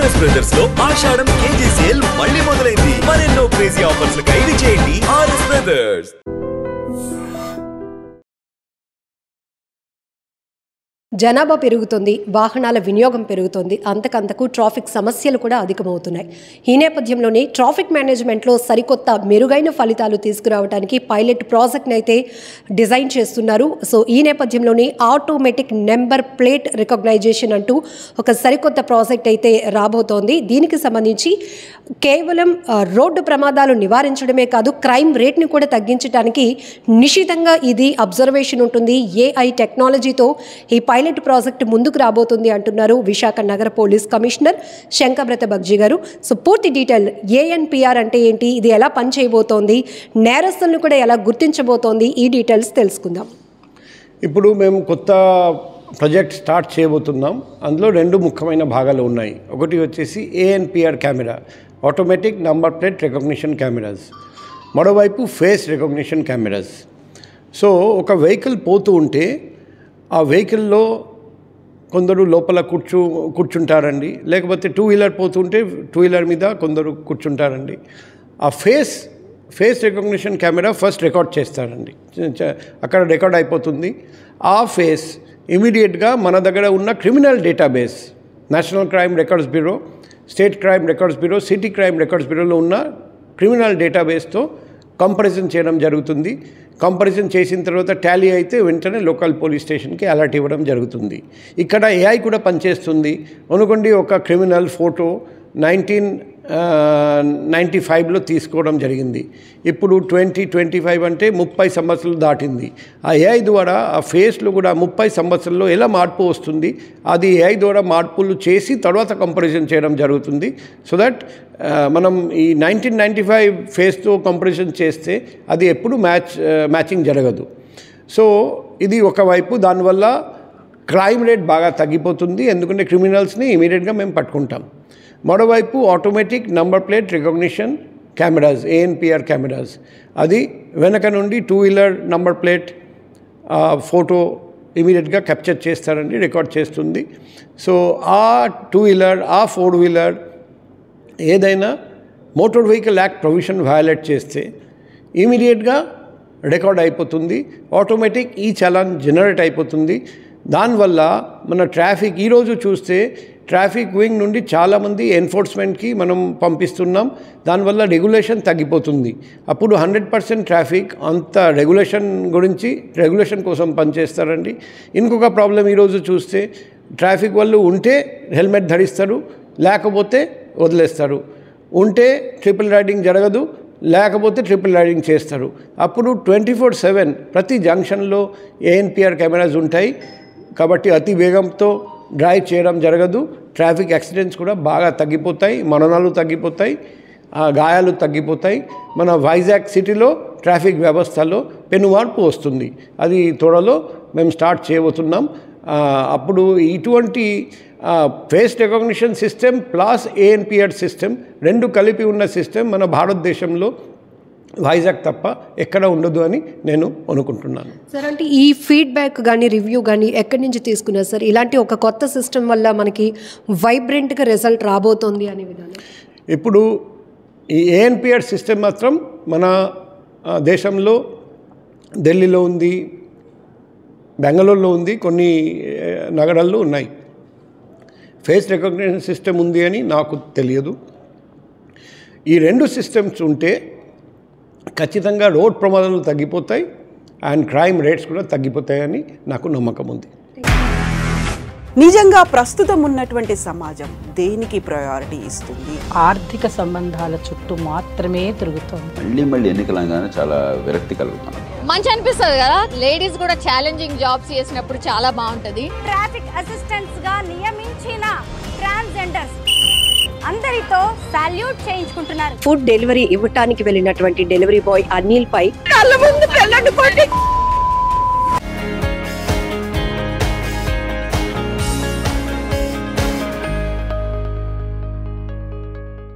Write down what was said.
RS brothers లో ఆషాఢం KG sale మళ్ళీ మొదలైంది. మరెన్నో క్రేజీ ఆఫర్స్ ఖైదీ చేయండి ఆర్ఎస్ బ్రదర్స్. జనాభా పెరుగుతుంది, వాహనాల వినియోగం పెరుగుతుంది, అంతకంతకు ట్రాఫిక్ సమస్యలు కూడా అధికమవుతున్నాయి. ఈ నేపథ్యంలోనే ట్రాఫిక్ మేనేజ్మెంట్లో సరికొత్త మెరుగైన ఫలితాలు తీసుకురావడానికి పైలట్ ప్రాజెక్ట్ని అయితే డిజైన్ చేస్తున్నారు. సో ఈ నేపథ్యంలోనే ఆటోమేటిక్ నెంబర్ ప్లేట్ రికగ్నైజేషన్ అంటూ ఒక సరికొత్త ప్రాజెక్ట్ అయితే రాబోతోంది. దీనికి సంబంధించి కేవలం రోడ్డు ప్రమాదాలు నివారించడమే కాదు, క్రైమ్ రేట్ని కూడా తగ్గించడానికి నిశితంగా ఇది అబ్జర్వేషన్ ఉంటుంది. ఏఐ టెక్నాలజీతో ఈ పైలట్ ప్రాజెక్ట్ ముందుకు రాబోతుంది అంటున్నారు విశాఖ నగర పోలీస్ కమిషనర్ శంకబ్రత బగ్జీ గారు. సో పూర్తి డీటెయిల్ ఏఎన్పిఆర్ అంటే ఏంటి, ఇది ఎలా పనిచేయబోతోంది, నేరస్తులను కూడా ఎలా గుర్తించబోతోంది, ఈ డీటెయిల్స్ తెలుసుకుందాం. ఇప్పుడు మేము కొత్త ప్రాజెక్ట్ స్టార్ట్ చేయబోతున్నాం. అందులో రెండు ముఖ్యమైన భాగాలు ఉన్నాయి. ఒకటి వచ్చేసి ANPR camera, automatic number plate recognition cameras. మరోవైపు ఫేస్ రికగ్నిషన్ కెమెరాస్. సో ఒక వెహికల్ పోతూ ఉంటే ఆ వెహికల్లో కొందరు లోపల కూర్చుంటారండి, లేకపోతే టూ వీలర్ పోతుంటే టూ వీలర్ మీద కొందరు కూర్చుంటారండి. ఆ face recognition camera first record చేస్తారండి, అక్కడ రికార్డ్ అయిపోతుంది. ఆ ఫేస్ ఇమీడియట్గా మన దగ్గర ఉన్న criminal database, national crime records bureau, state crime records bureau, city crime records బ్యూరోలో ఉన్న క్రిమినల్ డేటాబేస్తో కంపారిజన్ చేయడం జరుగుతుంది. కంపారిజన్ చేసిన తర్వాత టాలీ అయితే వెంటనే లోకల్ పోలీస్ స్టేషన్కి అలర్ట్ ఇవ్వడం జరుగుతుంది. ఇక్కడ ఏఐ కూడా పనిచేస్తుంది. అనుకోండి ఒక క్రిమినల్ ఫోటో 1995లో తీసుకోవడం జరిగింది, ఇప్పుడు 2025 అంటే 30 సంవత్సరాలు దాటింది. ఆ ఏఐ ద్వారా ఆ ఫేస్లో కూడా 30 సంవత్సరాల్లో ఎలా మార్పు వస్తుంది, అది ఏఐ ద్వారా మార్పులు చేసి తర్వాత కంపారిజన్ చేయడం జరుగుతుంది. సో దట్ మనం ఈ 1995 ఫేస్తో కంపారిజన్ చేస్తే అది ఎప్పుడు మ్యాచింగ్ జరగదు. సో ఇది ఒకవైపు, దానివల్ల క్రైమ్ రేట్ బాగా తగ్గిపోతుంది, ఎందుకంటే క్రిమినల్స్ని ఇమీడియట్గా మేము పట్టుకుంటాం. మరోవైపు automatic number plate recognition cameras, ANPR cameras, అది వెనక నుండి two wheeler number plate photo ఇమీడియట్గా క్యాప్చర్ చేస్తారండి, రికార్డ్ చేస్తుంది. సో ఆ టూ వీలర్, ఆ ఫోర్ వీలర్ ఏదైనా motor vehicle act provision violate చేస్తే ఇమీడియట్గా రికార్డ్ అయిపోతుంది, ఆటోమేటిక్ ఈ చలాన్ జనరేట్ అయిపోతుంది. దానివల్ల మన ట్రాఫిక్ ఈరోజు చూస్తే ట్రాఫిక్ వింగ్ నుండి చాలామంది ఎన్ఫోర్స్మెంట్కి మనం పంపిస్తున్నాం. దానివల్ల రెగ్యులేషన్ తగ్గిపోతుంది. అప్పుడు 100% ట్రాఫిక్ అంత రెగ్యులేషన్ కోసం పనిచేస్తారండి. ఇంకొక ప్రాబ్లం ఈరోజు చూస్తే ట్రాఫిక్ వాళ్ళు ఉంటే హెల్మెట్ ధరిస్తారు, లేకపోతే వదిలేస్తారు. ఉంటే ట్రిపుల్ రైడింగ్ జరగదు, లేకపోతే ట్రిపుల్ రైడింగ్ చేస్తారు. అప్పుడు 24/7 ప్రతి జంక్షన్లో ఏఎన్పిఆర్ కెమెరాస్ ఉంటాయి కాబట్టి అతి వేగంతో డ్రైవ్ చేయడం జరగదు. ట్రాఫిక్ యాక్సిడెంట్స్ కూడా బాగా తగ్గిపోతాయి, మరణాలు తగ్గిపోతాయి, గాయాలు తగ్గిపోతాయి. మన వైజాగ్ సిటీలో ట్రాఫిక్ వ్యవస్థలో పెనుమార్పు వస్తుంది. అది త్వరలో మేము స్టార్ట్ చేయబోతున్నాం. అప్పుడు ఇటువంటి face recognition system plus ANPR system రెండు కలిపి ఉన్న సిస్టమ్ మన భారతదేశంలో వైజాగ్ తప్ప ఎక్కడ ఉండదు అని నేను అనుకుంటున్నాను. సార్, అంటే ఈ ఫీడ్బ్యాక్ కానీ రివ్యూ కానీ ఎక్కడి నుంచి తీసుకున్నారు సార్? ఇలాంటి ఒక కొత్త సిస్టమ్ వల్ల మనకి వైబ్రెంట్గా రిజల్ట్ రాబోతోంది అనే విధానం. ఇప్పుడు ఈ ఏఎన్పిఆర్ సిస్టమ్ మాత్రం మన దేశంలో ఢిల్లీలో ఉంది, బెంగళూరులో ఉంది, కొన్ని నగరాల్లో ఉన్నాయి. ఫేస్ రికగ్నిషన్ సిస్టమ్ ఉంది అని నాకు తెలియదు. ఈ రెండు సిస్టమ్స్ ఉంటే ఖచ్చితంగా రోడ్ ప్రమాదాలు తగ్గిపోతాయి అండ్ క్రైమ్ రేట్స్ కూడా తగ్గిపోతాయని నాకు నమ్మకం ఉంది. నిజంగా ప్రస్తుతం ఉన్నటువంటి సమాజం దేనికి ప్రయారిటీ ఇస్తుంది? ఆర్థిక సంబంధాల చుట్టూ మాత్రమే తిరుగుతుంది. మళ్ళీ ఎన్నికలంగానే చాలా విరక్తి కలుగుతాను. మంచి అనిపిస్తుంది కదా, లేడీస్ కూడా ఛాలెంజింగ్ జాబ్స్ చేసినప్పుడు చాలా బాగుంటది. ట్రాఫిక్ అసిస్టెంట్స్ గా నియమించిన ట్రాన్స్జెండర్స్ అందరితో సాల్యూట్ చేయించుకుంటున్నారు. ఫుడ్ డెలివరీ ఇవ్వటానికి వెళ్ళినటువంటి డెలివరీ బాయ్ అనిల్ పై కళ్ళ ముందు